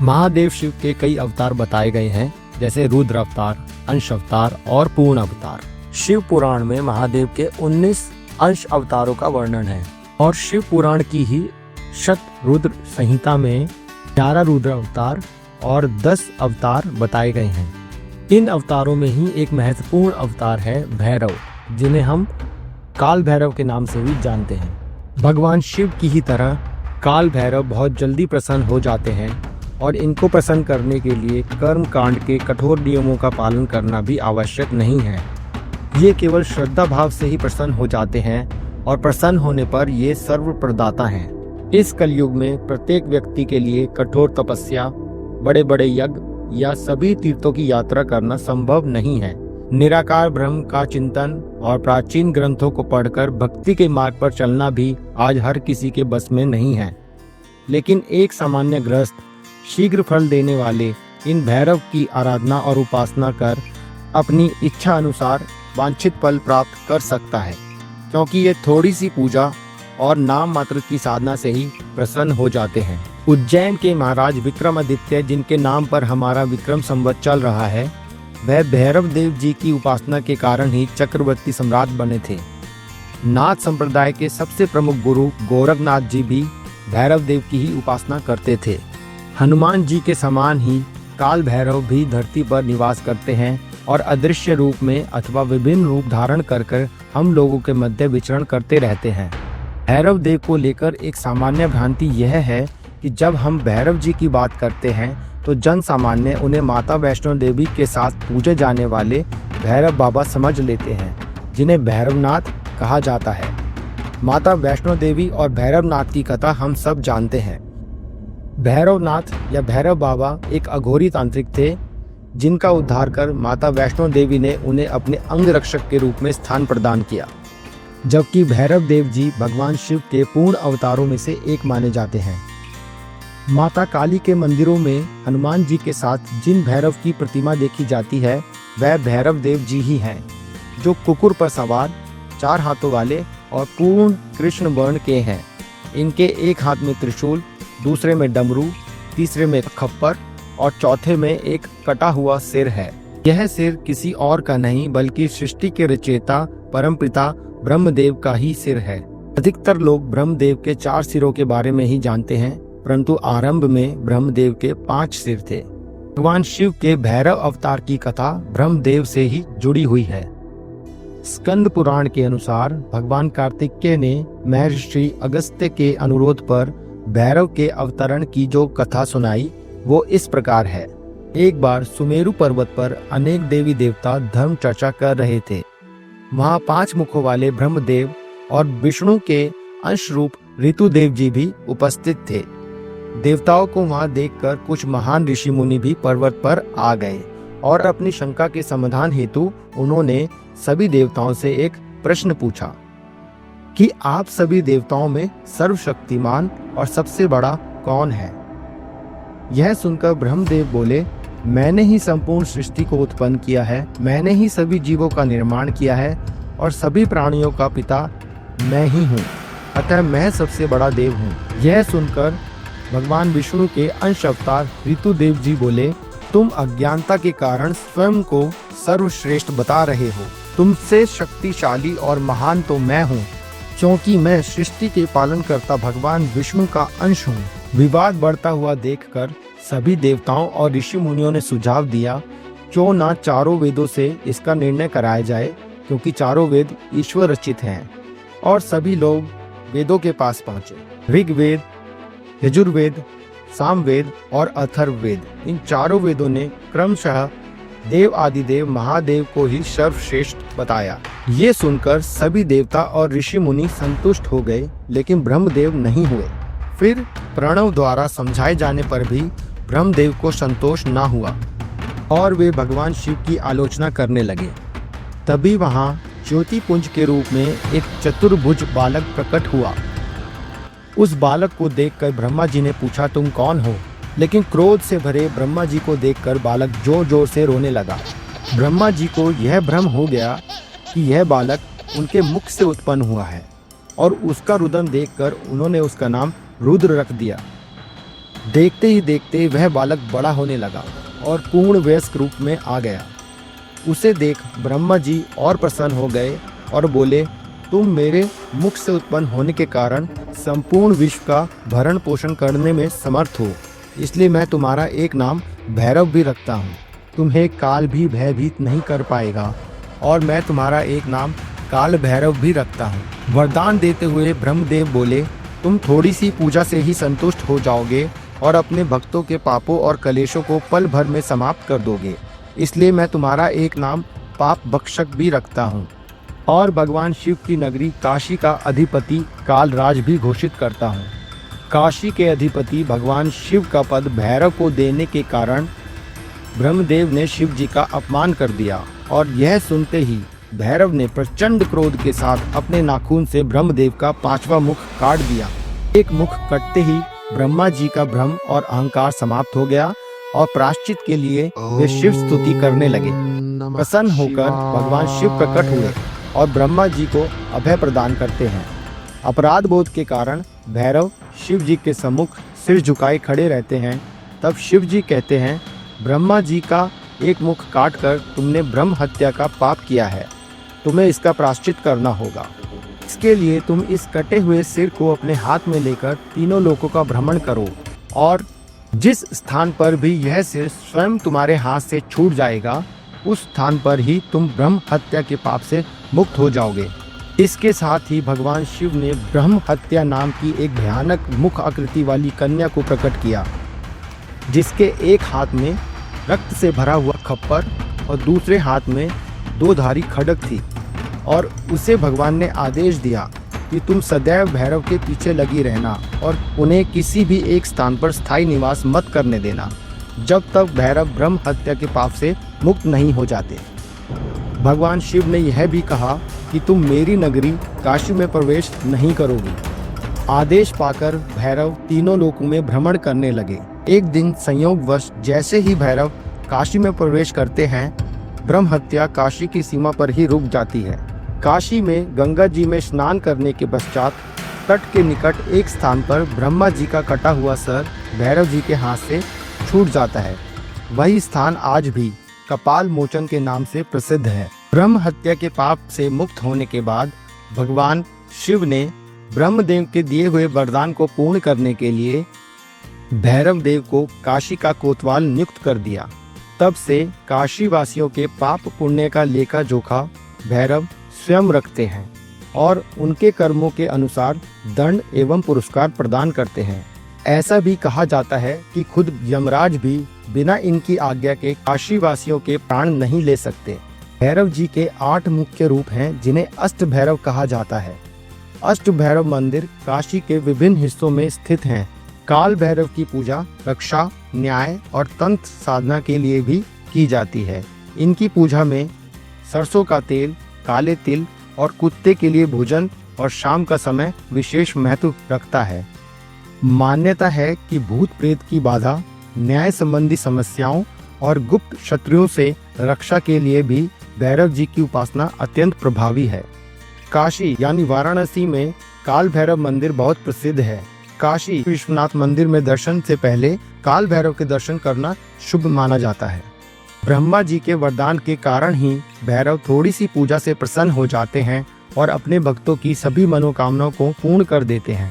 महादेव शिव के कई अवतार बताए गए हैं, जैसे रुद्र अवतार, अंश अवतार और पूर्ण अवतार। शिव पुराण में महादेव के 19 अंश अवतारों का वर्णन है और शिव पुराण की ही शतरुद्र संहिता में 11 रुद्र अवतार और 10 अवतार बताए गए हैं। इन अवतारों में ही एक महत्वपूर्ण अवतार है भैरव, जिन्हें हम काल भैरव के नाम से भी जानते हैं। भगवान शिव की ही तरह काल भैरव बहुत जल्दी प्रसन्न हो जाते हैं और इनको प्रसन्न करने के लिए कर्म कांड के कठोर नियमों का पालन करना भी आवश्यक नहीं है। ये केवल श्रद्धा भाव से ही प्रसन्न हो जाते हैं और प्रसन्न होने पर ये सर्व प्रदाता हैं। इस कलयुग में प्रत्येक व्यक्ति के लिए कठोर तपस्या, बड़े बड़े यज्ञ या सभी तीर्थों की यात्रा करना संभव नहीं है। निराकार ब्रह्म का चिंतन और प्राचीन ग्रंथों को पढ़कर भक्ति के मार्ग पर चलना भी आज हर किसी के बस में नहीं है। लेकिन एक सामान्य गृहस्थ शीघ्र फल देने वाले इन भैरव की आराधना और उपासना कर अपनी इच्छा अनुसार वांछित फल प्राप्त कर सकता है, क्योंकि ये थोड़ी सी पूजा और नाम मात्र की साधना से ही प्रसन्न हो जाते हैं। उज्जैन के महाराज विक्रमादित्य, जिनके नाम पर हमारा विक्रम संवत चल रहा है, वह भैरव देव जी की उपासना के कारण ही चक्रवर्ती सम्राट बने थे। नाथ संप्रदाय के सबसे प्रमुख गुरु गोरखनाथ जी भी भैरव देव की ही उपासना करते थे। हनुमान जी के समान ही काल भैरव भी धरती पर निवास करते हैं और अदृश्य रूप में अथवा विभिन्न रूप धारण कर हम लोगों के मध्य विचरण करते रहते हैं। भैरव देव को लेकर एक सामान्य भ्रांति यह है कि जब हम भैरव जी की बात करते हैं तो जन सामान्य उन्हें माता वैष्णो देवी के साथ पूजे जाने वाले भैरव बाबा समझ लेते हैं, जिन्हें भैरवनाथ कहा जाता है। माता वैष्णो देवी और भैरवनाथ की कथा हम सब जानते हैं। भैरवनाथ या भैरव बाबा एक अघोरी तांत्रिक थे, जिनका उद्धार कर माता वैष्णो देवी ने उन्हें अपने अंग रक्षक के रूप में स्थान प्रदान किया। जबकि भैरव देव जी भगवान शिव के पूर्ण अवतारों में से एक माने जाते हैं। माता काली के मंदिरों में हनुमान जी के साथ जिन भैरव की प्रतिमा देखी जाती है, वह भैरव देव जी ही हैं, जो कुकुर पर सवार, 4 हाथों वाले और पूर्ण कृष्ण वर्ण के हैं। इनके एक हाथ में त्रिशूल, दूसरे में डमरू, तीसरे में खप्पर और चौथे में एक कटा हुआ सिर है। यह सिर किसी और का नहीं बल्कि सृष्टि के रचयिता परमपिता ब्रह्मदेव का ही सिर है। अधिकतर लोग ब्रह्मदेव के 4 सिरों के बारे में ही जानते हैं, परंतु आरंभ में ब्रह्मदेव के 5 सिर थे। भगवान शिव के भैरव अवतार की कथा ब्रह्मदेव से ही जुड़ी हुई है। स्कंद पुराण के अनुसार भगवान कार्तिकेय ने महर्षि अगस्त्य के अनुरोध पर भैरव के अवतरण की जो कथा सुनाई, वो इस प्रकार है। एक बार सुमेरु पर्वत पर अनेक देवी देवता धर्म चर्चा कर रहे थे। वहाँ 5 मुखों वाले ब्रह्मदेव और विष्णु के अंश रूप ऋतुदेव जी भी उपस्थित थे। देवताओं को वहां देखकर कुछ महान ऋषि मुनि भी पर्वत पर आ गए और अपनी शंका के समाधान हेतु उन्होंने सभी देवताओं से एक प्रश्न पूछा कि आप सभी देवताओं में सर्वशक्तिमान और सबसे बड़ा कौन है। यह सुनकर ब्रह्मदेव बोले, मैंने ही संपूर्ण सृष्टि को उत्पन्न किया है, मैंने ही सभी जीवों का निर्माण किया है और सभी प्राणियों का पिता मैं ही हूँ, अतः मैं सबसे बड़ा देव हूँ। यह सुनकर भगवान विष्णु के अंश अवतार ऋतुदेव जी बोले, तुम अज्ञानता के कारण स्वयं को सर्वश्रेष्ठ बता रहे हो। तुमसे शक्तिशाली और महान तो मैं हूँ, क्योंकि मैं सृष्टि के पालन करता भगवान विष्णु का अंश हूँ। विवाद बढ़ता हुआ देखकर सभी देवताओं और ऋषि मुनियों ने सुझाव दिया, क्यों ना चारों वेदों से इसका निर्णय कराया जाए, क्योंकि चारों वेद ईश्वर रचित हैं। और सभी लोग वेदों के पास पहुंचे। ऋग्वेद, यजुर्वेद, सामवेद और अथर्ववेद, इन चारों वेदों ने क्रमशः देव आदिदेव महादेव को ही सर्वश्रेष्ठ बताया। ये सुनकर सभी देवता और ऋषि मुनि संतुष्ट हो गए, लेकिन ब्रह्मदेव नहीं हुए। फिर प्रणव द्वारा समझाए जाने पर भी ब्रह्मदेव को संतोष न हुआ और वे भगवान शिव की आलोचना करने लगे। तभी वहां ज्योतिपुंज के रूप में एक चतुर्भुज बालक प्रकट हुआ। उस बालक को देखकर ब्रह्मा जी ने पूछा, तुम कौन हो? लेकिन क्रोध से भरे ब्रह्मा जी को देखकर बालक जोर जोर से रोने लगा। ब्रह्मा जी को यह भ्रम हो गया कि यह बालक उनके मुख से उत्पन्न हुआ है और उसका रुदन देखकर उन्होंने उसका नाम रुद्र रख दिया। देखते ही देखते वह बालक बड़ा होने लगा और पूर्ण वयस्क रूप में आ गया। उसे देख ब्रह्मा जी और प्रसन्न हो गए और बोले, तुम मेरे मुख से उत्पन्न होने के कारण संपूर्ण विश्व का भरण पोषण करने में समर्थ हो, इसलिए मैं तुम्हारा एक नाम भैरव भी रखता हूँ। तुम्हें काल भी भयभीत नहीं कर पाएगा और मैं तुम्हारा एक नाम काल भैरव भी रखता हूँ। वरदान देते हुए ब्रह्मदेव बोले, तुम थोड़ी सी पूजा से ही संतुष्ट हो जाओगे और अपने भक्तों के पापों और कलेशों को पल भर में समाप्त कर दोगे, इसलिए मैं तुम्हारा एक नाम पाप भक्षक भी रखता हूँ और भगवान शिव की नगरी काशी का अधिपति कालराज भी घोषित करता हूँ। काशी के अधिपति भगवान शिव का पद भैरव को देने के कारण ब्रह्मदेव ने शिव जी का अपमान कर दिया और यह सुनते ही भैरव ने प्रचंड क्रोध के साथ अपने नाखून से ब्रह्मदेव का 5वां मुख काट दिया। एक मुख कटते ही ब्रह्मा जी का भ्रम और अहंकार समाप्त हो गया और प्रायश्चित के लिए वे शिव स्तुति करने लगे। प्रसन्न होकर भगवान शिव प्रकट हुए और ब्रह्मा जी को अभय प्रदान करते हैं। अपराध बोध के कारण भैरव शिव जी के सम्मुख सिर झुकाए खड़े रहते हैं। तब शिव जी कहते हैं, ब्रह्मा जी का एक मुख काटकर तुमने ब्रह्म हत्या का पाप किया है, तुम्हें इसका प्रायश्चित करना होगा। इसके लिए तुम इस कटे हुए सिर को अपने हाथ में लेकर तीनों लोकों का भ्रमण करो और जिस स्थान पर भी यह सिर स्वयं तुम्हारे हाथ से छूट जाएगा, उस स्थान पर ही तुम ब्रह्म हत्या के पाप से मुक्त हो जाओगे। इसके साथ ही भगवान शिव ने ब्रह्म हत्या नाम की एक भयानक मुख आकृति वाली कन्या को प्रकट किया, जिसके एक हाथ में रक्त से भरा हुआ खप्पर और दूसरे हाथ में 2 धारी खड्ग थी और उसे भगवान ने आदेश दिया कि तुम सदैव भैरव के पीछे लगी रहना और उन्हें किसी भी एक स्थान पर स्थायी निवास मत करने देना जब तक भैरव ब्रह्म हत्या के पाप से मुक्त नहीं हो जाते। भगवान शिव ने यह भी कहा कि तुम मेरी नगरी काशी में प्रवेश नहीं करोगी। आदेश पाकर भैरव तीनों लोकों में भ्रमण करने लगे। एक दिन संयोगवश जैसे ही भैरव काशी में प्रवेश करते हैं, ब्रह्म हत्या काशी की सीमा पर ही रुक जाती है। काशी में गंगा जी में स्नान करने के पश्चात तट के निकट एक स्थान पर ब्रह्मा जी का कटा हुआ सर भैरव जी के हाथ से छूट जाता है। वही स्थान आज भी कपाल मोचन के नाम से प्रसिद्ध है। ब्रह्म हत्या के पाप से मुक्त होने के बाद भगवान शिव ने ब्रह्मदेव के दिए हुए वरदान को पूर्ण करने के लिए भैरव देव को काशी का कोतवाल नियुक्त कर दिया। तब से काशी वासियों के पाप पुण्य का लेखा जोखा भैरव स्वयं रखते हैं और उनके कर्मों के अनुसार दंड एवं पुरस्कार प्रदान करते हैं। ऐसा भी कहा जाता है कि खुद यमराज भी बिना इनकी आज्ञा के काशी वासियों के प्राण नहीं ले सकते। भैरव जी के 8 मुख्य रूप हैं, जिन्हें अष्ट भैरव कहा जाता है। अष्ट भैरव मंदिर काशी के विभिन्न हिस्सों में स्थित हैं। काल भैरव की पूजा रक्षा, न्याय और तंत्र साधना के लिए भी की जाती है। इनकी पूजा में सरसों का तेल, काले तिल और कुत्ते के लिए भोजन और शाम का समय विशेष महत्व रखता है। मान्यता है कि भूत प्रेत की बाधा, न्याय संबंधी समस्याओं और गुप्त शत्रुओं से रक्षा के लिए भी भैरव जी की उपासना अत्यंत प्रभावी है। काशी यानी वाराणसी में काल भैरव मंदिर बहुत प्रसिद्ध है। काशी विश्वनाथ मंदिर में दर्शन से पहले काल भैरव के दर्शन करना शुभ माना जाता है। ब्रह्मा जी के वरदान के कारण ही भैरव थोड़ी सी पूजा से प्रसन्न हो जाते हैं और अपने भक्तों की सभी मनोकामनाओं को पूर्ण कर देते हैं।